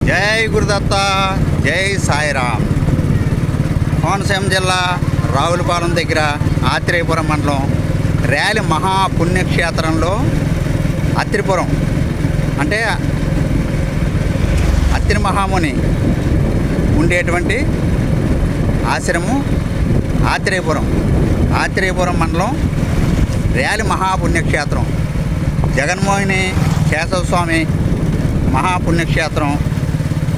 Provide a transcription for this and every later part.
జై గురుదత్త, జై సాయిరామ్. కోనసీమ జిల్లా రావులపాలెం దగ్గర ఆత్రేయపురం మండలం ర్యాలి మహాపుణ్యక్షేత్రంలో అత్రిపురం అంటే అత్రి మహాముని ఉండేటువంటి ఆశ్రమం ఆత్రేయపురం మండలం ర్యాలి మహాపుణ్యక్షేత్రం. జగన్మోహిని కేశవస్వామి మహాపుణ్యక్షేత్రం.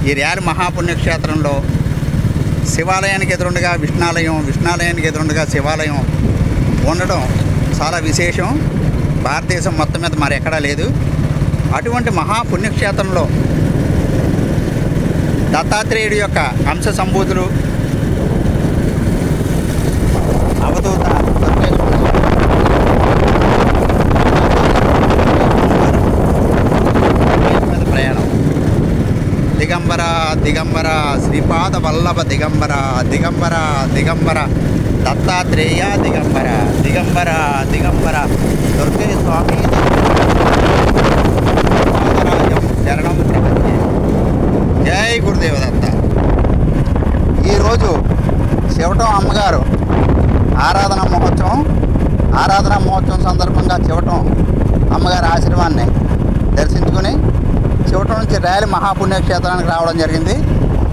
ఈ ర్యాలి మహాపుణ్యక్షేత్రంలో శివాలయానికి ఎదురుండగా విష్ణాలయానికి ఎదురుండగా శివాలయం ఉండడం చాలా విశేషం. భారతదేశం మొత్తం మీద మరి ఎక్కడా లేదు. అటువంటి మహాపుణ్యక్షేత్రంలో దత్తాత్రేయుడి యొక్క అంశ సంభూతులు అవధూత ప్రయాణం. దిగంబర శ్రీపాద వల్లభ దిగంబర దత్తాత్రేయ దిగంబర దుర్గే స్వామి శరణం ప్రపంచే. జై గురుదేవదత్త. ఈరోజు చివటం అమ్మగారు ఆరాధనా మహోత్సవం సందర్భంగా చివటం అమ్మగారి ఆశ్రమాన్ని దర్శించుకొని చివటం నుంచి ర్యాలి మహాపుణ్యక్షేత్రానికి రావడం జరిగింది.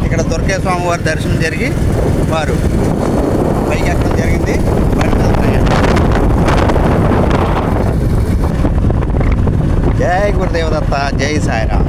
ఇక్కడ దుర్గే స్వామి వారి దర్శనం జరిగి వారు పైకి ఎక్కడం జరిగింది. జై గురుదేవదత్త, జై సాయిరామ్.